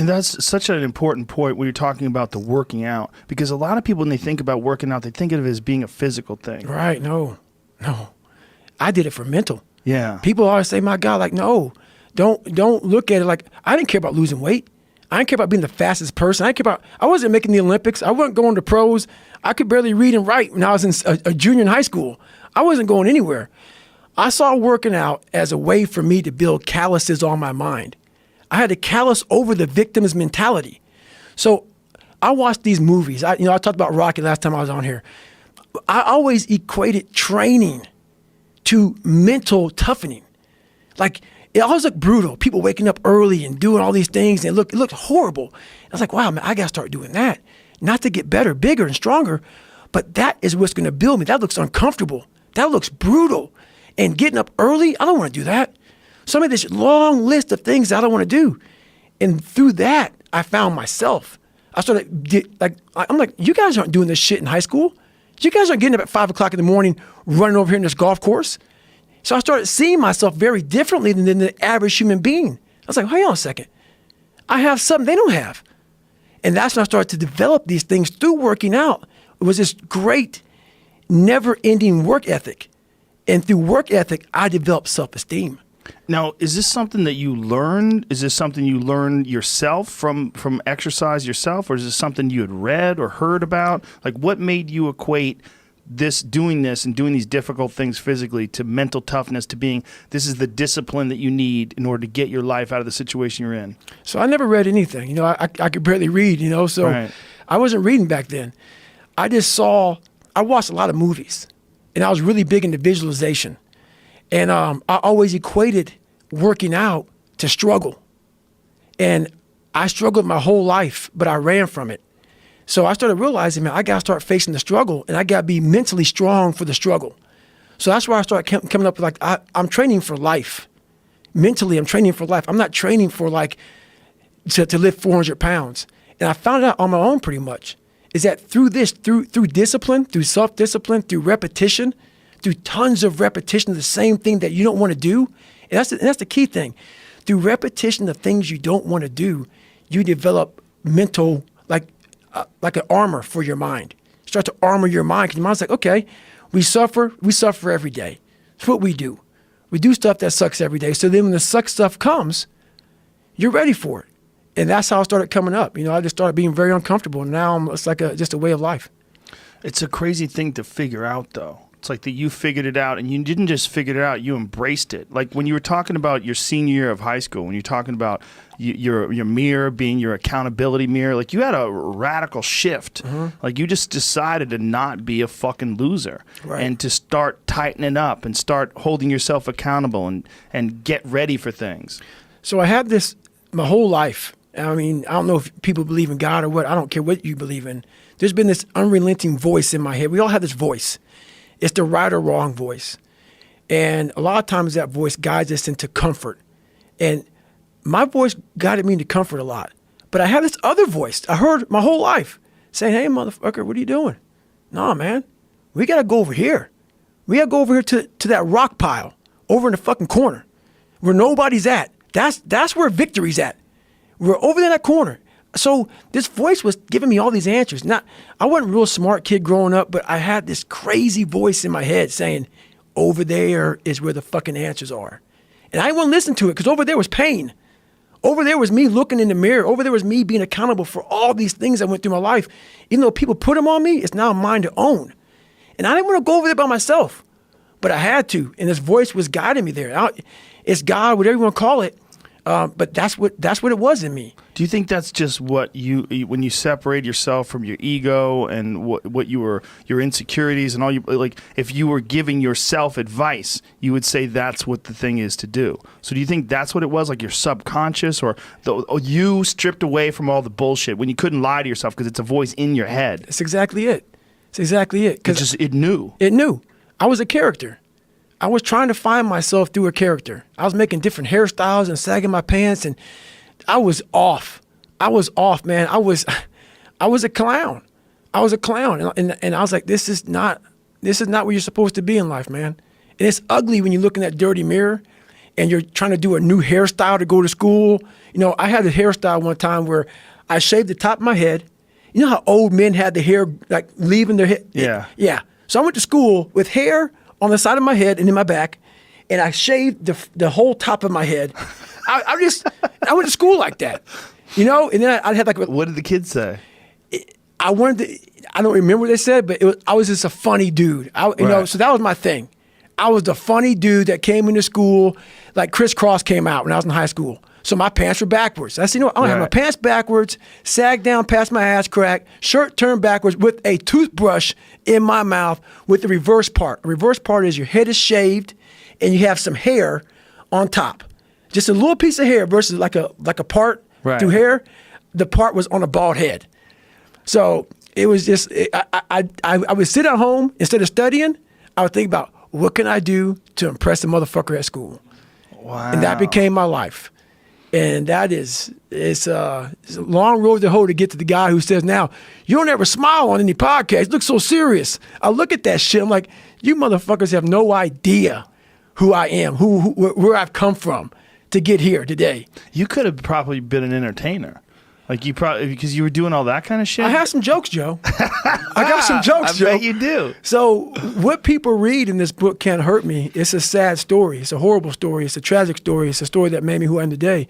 And that's such an important point when you're talking about the working out, because a lot of people, when they think about working out, they think of it as being a physical thing. Right. No. I did it for mental. Yeah. People always say, my God, like, no, don't look at it like, I didn't care about losing weight. I didn't care about being the fastest person. I wasn't making the Olympics. I wasn't going to pros. I could barely read and write when I was in a junior in high school. I wasn't going anywhere. I saw working out as a way for me to build calluses on my mind. I had to callous over the victim's mentality. So I watched these movies. I talked about Rocky last time I was on here. I always equated training to mental toughening. Like, it always looked brutal. People waking up early and doing all these things, and it looked horrible. I was like, wow, man, I got to start doing that. Not to get better, bigger, and stronger, but that is what's going to build me. That looks uncomfortable. That looks brutal. And getting up early, I don't want to do that. So I made this long list of things that I don't want to do. And through that, I found myself. I started, I'm like, you guys aren't doing this shit in high school. You guys aren't getting up at 5 o'clock in the morning, running over here in this golf course. So I started seeing myself very differently than the average human being. I was like, hang on a second. I have something they don't have. And that's when I started to develop these things through working out. It was this great, never-ending work ethic. And through work ethic, I developed self-esteem. Now, is this something that you learned? Is this something you learned yourself from exercise yourself? Or is this something you had read or heard about? Like, what made you equate doing this and doing these difficult things physically to mental toughness, to being, this is the discipline that you need in order to get your life out of the situation you're in? So I never read anything. I could barely read, so right. I wasn't reading back then. I watched a lot of movies, and I was really big into visualization. And I always equated working out to struggle. And I struggled my whole life, but I ran from it. So I started realizing, man, I got to start facing the struggle, and I got to be mentally strong for the struggle. So that's where I started coming up with, I'm training for life. Mentally, I'm training for life. I'm not training for, to lift 400 pounds. And I found out on my own pretty much, is that through discipline, through self-discipline, through repetition, through tons of repetition of the same thing that you don't want to do, and that's the key thing. Through repetition of things you don't want to do, you develop mental, like an armor for your mind. You start to armor your mind, because your mind's like, okay, we suffer every day. That's what we do. We do stuff that sucks every day. So then when the suck stuff comes, you're ready for it. And that's how I started coming up. I just started being very uncomfortable, and now it's like just a way of life. It's a crazy thing to figure out, though. It's like that you figured it out, and you didn't just figure it out, you embraced it. Like when you were talking about your senior year of high school, when you're talking about your mirror being your accountability mirror, like you had a radical shift. Mm-hmm. Like you just decided to not be a fucking loser, right, and to start tightening up and start holding yourself accountable and get ready for things. So I had this my whole life. I mean, I don't know if people believe in God or what. I don't care what you believe in. There's been this unrelenting voice in my head. We all have this voice. It's the right or wrong voice. And a lot of times that voice guides us into comfort. And my voice guided me into comfort a lot. But I had this other voice I heard my whole life saying, hey, motherfucker, what are you doing? No, man, we got to go over here. We got to go over here to that rock pile over in the fucking corner where nobody's at. That's where victory's at. We're over there in that corner. So this voice was giving me all these answers. I wasn't a real smart kid growing up, but I had this crazy voice in my head saying, over there is where the fucking answers are. And I didn't want to listen to it because over there was pain. Over there was me looking in the mirror. Over there was me being accountable for all these things I went through my life. Even though people put them on me, it's now mine to own. And I didn't want to go over there by myself, but I had to. And this voice was guiding me there. It's God, whatever you want to call it. But that's what it was in me. Do you think that's just what when you separate yourself from your ego and what your insecurities and all if you were giving yourself advice, you would say that's what the thing is to do. So do you think that's what it was, like your subconscious, or you stripped away from all the bullshit when you couldn't lie to yourself because it's a voice in your head? That's exactly it. It's exactly it. Because it knew. It knew. I was a character. I was trying to find myself through a character. I was making different hairstyles and sagging my pants, and I was off. Man. I was a clown. I was a clown, and I was like, this is not where you're supposed to be in life, man. And it's ugly when you look in that dirty mirror, and you're trying to do a new hairstyle to go to school. You know, I had a hairstyle one time where I shaved the top of my head. You know how old men had the hair like leaving their head? Yeah. Yeah. So I went to school with hair on the side of my head and in my back, and I shaved the whole top of my head. I went to school like that, you know. And then I had like. What did the kids say? I don't remember what they said, but I was just a funny dude. You know, so that was my thing. I was the funny dude that came into school, like Crisscross came out when I was in high school. So my pants were backwards. I said, you know, I'm gonna have my pants backwards, sag down past my ass crack, shirt turned backwards with a toothbrush in my mouth with the reverse part. The reverse part is your head is shaved and you have some hair on top. Just a little piece of hair versus like a part through hair. The part was on a bald head. So it was just, I would sit at home, instead of studying, I would think about what can I do to impress the motherfucker at school? Wow. And that became my life. And that it's a long road to hoe to get to the guy who says, now, you don't ever smile on any podcast. You look so serious. I look at that shit. I'm like, you motherfuckers have no idea who I am, where I've come from to get here today. You could have probably been an entertainer. Like you probably, because you were doing all that kind of shit. I have some jokes, Joe. I got some jokes, Joe. I bet you do. So what people read in this book Can't Hurt Me. It's a sad story. It's a horrible story. It's a tragic story. It's a story that made me who I am today.